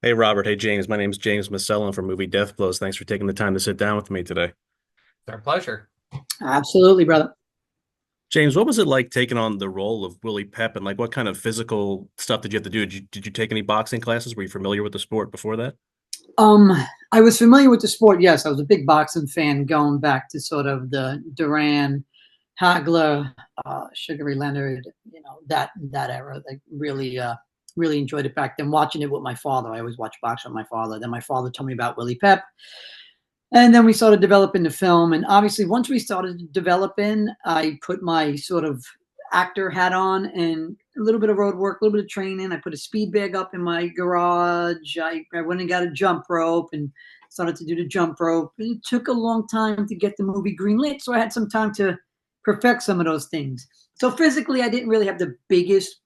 Hey Robert, hey James. My name's James Masellan from Movie Death Blows. Thanks for taking the time to sit down with me today. It's our pleasure. Absolutely, brother. James, what was it like taking on the role of Willie Pep, and like what kind of physical stuff did you have to do? Did you take any boxing classes? Were you familiar with the sport before that? Um, I was familiar with the sport. Yes, I was a big boxing fan going back to sort of the Duran, Hagler, Sugar Ray Leonard, that era. Like really enjoyed it back then. Watching it with my father. I always watched boxing with my father. Then my father told me about Willie Pep, and then we started developing the film. And obviously, once we started developing, I put my sort of actor hat on and a little bit of road work, a little bit of training. I put a speed bag up in my garage. I went and got a jump rope and started to do the jump rope. And it took a long time to get the movie greenlit, so I had some time to perfect some of those things. So physically, I didn't really have the biggest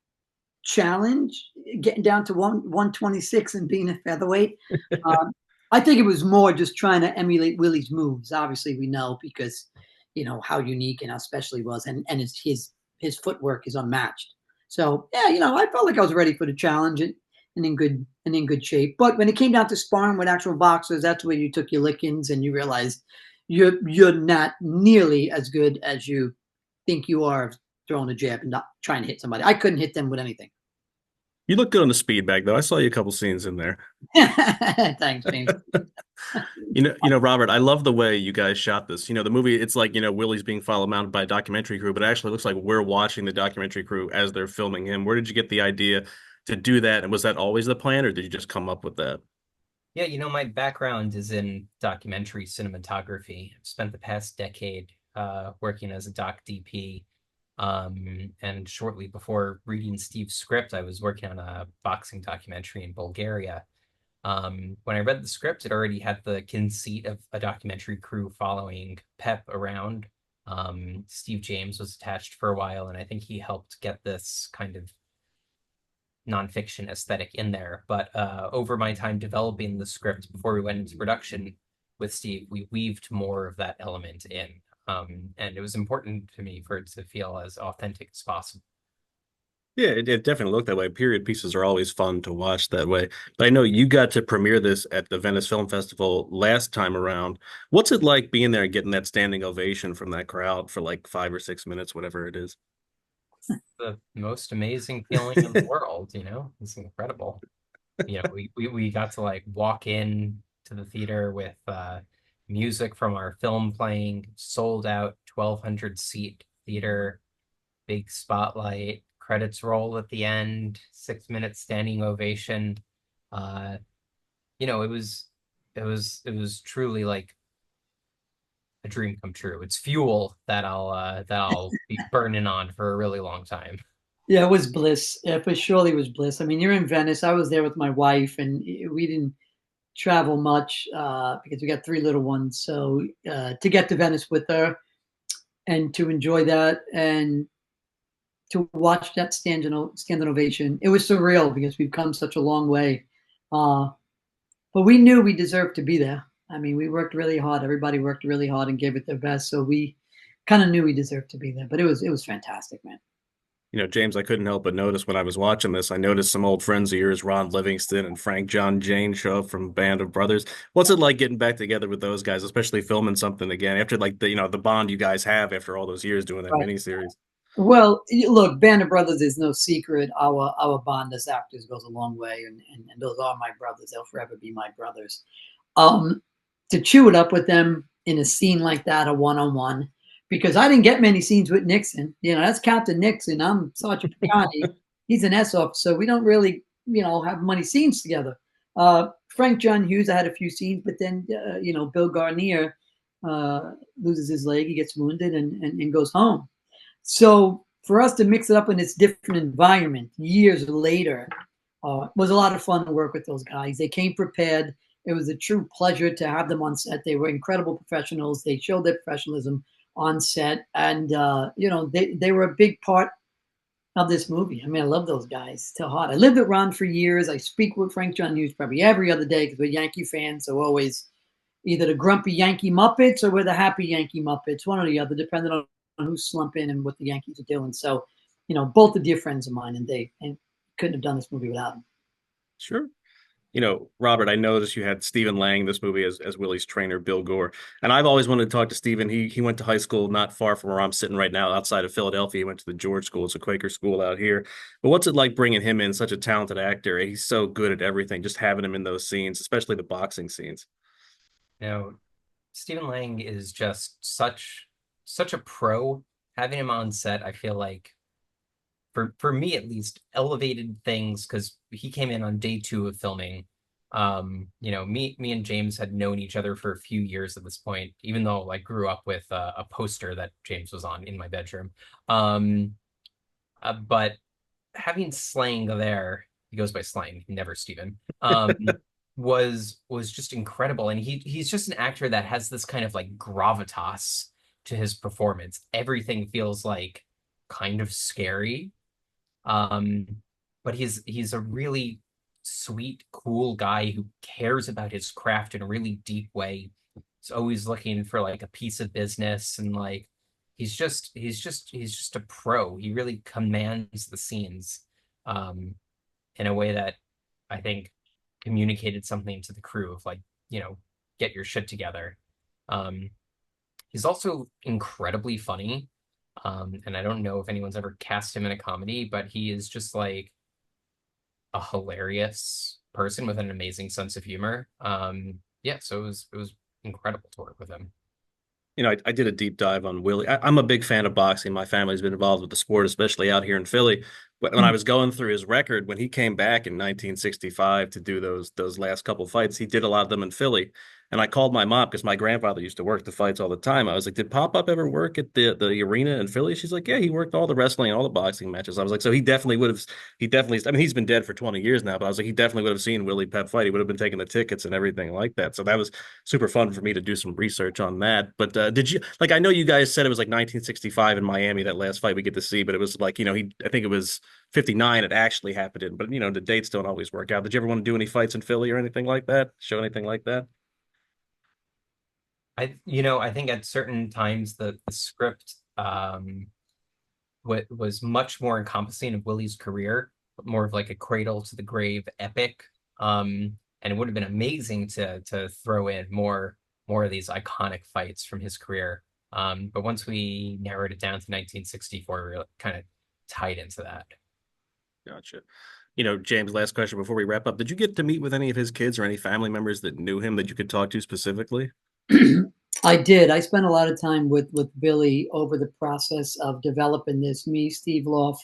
challenge getting down to 126 and being a featherweight. Um, I think it was more just trying to emulate Willie's moves. Obviously, we know because how unique and how special he was, and his footwork is unmatched. So yeah, I felt like I was ready for the challenge and in good shape. But when it came down to sparring with actual boxers, that's where you took your lickings and you realized you're not nearly as good as you think you are throwing a jab and not trying to hit somebody. I couldn't hit them with anything. You look good on the speed bag, though. I saw you a couple scenes in there. Thanks, James. Robert, I love the way you guys shot this. The movie, it's like, Willie's being followed around by a documentary crew, but it actually looks like we're watching the documentary crew as they're filming him. Where did you get the idea to do that? And was that always the plan, or did you just come up with that? Yeah, my background is in documentary cinematography. I've spent the past decade working as a doc DP. And shortly before reading Steve's script, I was working on a boxing documentary in Bulgaria. When I read the script, it already had the conceit of a documentary crew following Pep around. Steve James was attached for a while, and I think he helped get this kind of nonfiction aesthetic in there. But over my time developing the script before we went into production with Steve, we weaved more of that element in. And it was important to me for it to feel as authentic as possible. Yeah, it definitely looked that way. Period pieces are always fun to watch that way. But I know you got to premiere this at the Venice Film Festival last time around. What's it like being there and getting that standing ovation from that crowd for like 5 or 6 minutes, whatever it is? The most amazing feeling in the world. It's incredible. We got to like walk in to the theater with music from our film playing, sold out 1,200 seat theater, big spotlight, credits roll at the end, 6 minute standing ovation. Uh, it was truly like a dream come true. It's fuel that I'll be burning on for a really long time. Yeah, it was bliss. Yeah, for surely was bliss. I mean, you're in Venice. I was there with my wife, and we didn't travel much because we got three little ones. So to get to Venice with her and to enjoy that and to watch that standing ovation, it was surreal because we've come such a long way. Uh, but we knew we deserved to be there. I mean, we worked really hard. Everybody worked really hard and gave it their best. So we kind of knew we deserved to be there. But it was fantastic, man. James, I couldn't help but notice when I was watching this, I noticed some old friends of yours, Ron Livingston and Frank John Jane, show up from Band of Brothers. What's it like getting back together with those guys, especially filming something again after like the bond you guys have after all those years doing that Right. miniseries? Well, look, Band of Brothers is no secret. Our bond as actors goes a long way, and those are my brothers. They'll forever be my brothers. Um, to chew it up with them in a scene like that, a one-on-one, because I didn't get many scenes with Nixon. That's Captain Nixon. I'm Sergeant Picani. He's an S officer. We don't really, have many scenes together. Frank John Hughes, I had a few scenes, but then, Bill Garnier loses his leg. He gets wounded and goes home. So for us to mix it up in this different environment years later was a lot of fun to work with those guys. They came prepared. It was a true pleasure to have them on set. They were incredible professionals. They showed their professionalism on set, and they were a big part of this movie. I mean, I love those guys still hot. I lived with Ron for years. I speak with Frank John Hughes probably every other day because we're Yankee fans. So always either the grumpy Yankee Muppets or we're the happy Yankee Muppets, one or the other, depending on who's slumping and what the Yankees are doing. So, both are dear friends of mine, and they couldn't have done this movie without them. Sure. Robert, I noticed you had Stephen Lang in this movie as Willie's trainer, Bill Gore. And I've always wanted to talk to Stephen. He went to high school not far from where I'm sitting right now, outside of Philadelphia. He went to the George School. It's a Quaker school out here. But what's it like bringing him in, such a talented actor? He's so good at everything, just having him in those scenes, especially the boxing scenes. You know, Stephen Lang is just such a pro. Having him on set, I feel like for me at least, elevated things because he came in on day two of filming. Me and James had known each other for a few years at this point, even though I grew up with a poster that James was on in my bedroom. Um, but having Slang there, he goes by Slang, never Steven, was just incredible. And he's just an actor that has this kind of like gravitas to his performance. Everything feels like kind of scary. Um, but he's a really sweet, cool guy who cares about his craft in a really deep way. He's always looking for like a piece of business and like he's just a pro. He really commands the scenes um in a way that I think communicated something to the crew of like, get your shit together. Um he's also incredibly funny. And I don't know if anyone's ever cast him in a comedy, but he is just like a hilarious person with an amazing sense of humor. Yeah, so it was incredible to work with him. I did a deep dive on Willie. I'm a big fan of boxing. My family's been involved with the sport, especially out here in Philly. But when I was going through his record, when he came back in 1965 to do those last couple fights, he did a lot of them in Philly. And I called my mom because my grandfather used to work the fights all the time. I was like, "Did Pop Up ever work at the arena in Philly?" She's like, "Yeah, he worked all the wrestling and all the boxing matches." I was like, "So he definitely would have. He definitely. I mean, he's been dead for 20 years now, but I was like, he definitely would have seen Willie Pep fight. He would have been taking the tickets and everything like that." So that was super fun for me to do some research on that. But did you like? I know you guys said it was like 1965 in Miami that last fight we get to see, but it was like I think it was 59 it actually happened in. But the dates don't always work out. Did you ever want to do any fights in Philly or anything like that? Show anything like that? I think at certain times the script was much more encompassing of Willie's career, more of like a cradle to the grave epic. And it would have been amazing to throw in more of these iconic fights from his career. But once we narrowed it down to 1964, we were kind of tied into that. Gotcha. James, last question before we wrap up. Did you get to meet with any of his kids or any family members that knew him that you could talk to specifically? I did. I spent a lot of time with Billy over the process of developing this. Me, Steve Loff,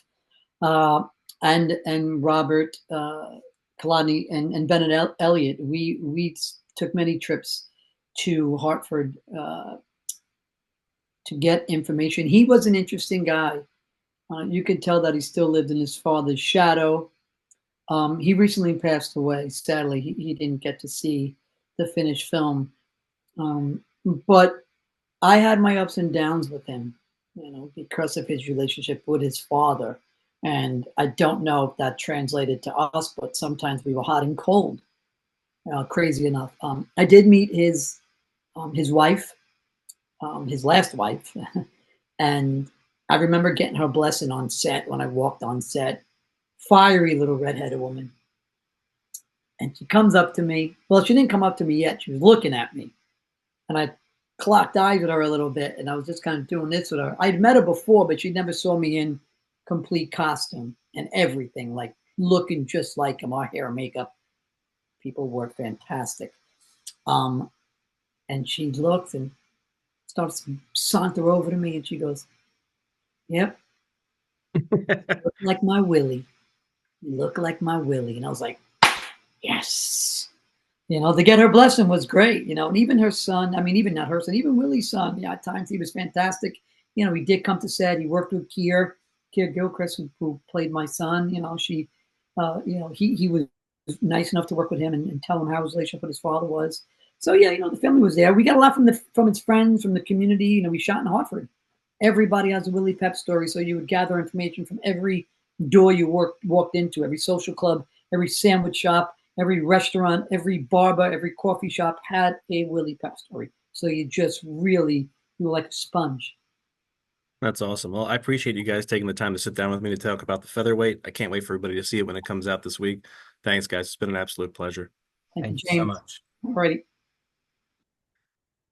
uh, and Robert Kolodny and Bennett Elliott. We took many trips to Hartford to get information. He was an interesting guy. You could tell that he still lived in his father's shadow. He recently passed away. Sadly, he didn't get to see the finished film. But I had my ups and downs with him, because of his relationship with his father. And I don't know if that translated to us, but sometimes we were hot and cold. Crazy enough. I did meet his wife, his last wife, and I remember getting her blessing on set when I walked on set. Fiery little redheaded woman. And she comes up to me. Well, she didn't come up to me yet. She was looking at me. And I clocked eyes with her a little bit, and I was just kind of doing this with her. I'd met her before, but she never saw me in complete costume and everything, like looking just like him. Our hair and makeup, people were fantastic. Um, and she looks and starts to saunter over to me, and she goes, "Yep, look like my Willie. You look like my Willie." And I was like, "Yes." To get her blessing was great, and even her son, I mean, even not her son, even Willie's son, yeah, at times he was fantastic. He did come to set. He worked with Keir Gilchrist, who played my son. He was nice enough to work with him and tell him how his relationship with his father was. So yeah, the family was there. We got a lot from his friends, from the community. We shot in Hartford. Everybody has a Willie Pep story, so you would gather information from every door you walked into, every social club, every sandwich shop, every restaurant, every barber, every coffee shop had a Willie Pep story. So you were like a sponge. That's awesome. Well, I appreciate you guys taking the time to sit down with me to talk about the featherweight. I can't wait for everybody to see it when it comes out this week. Thanks, guys. It's been an absolute pleasure. Thank you, Thank you so James. much. Alrighty.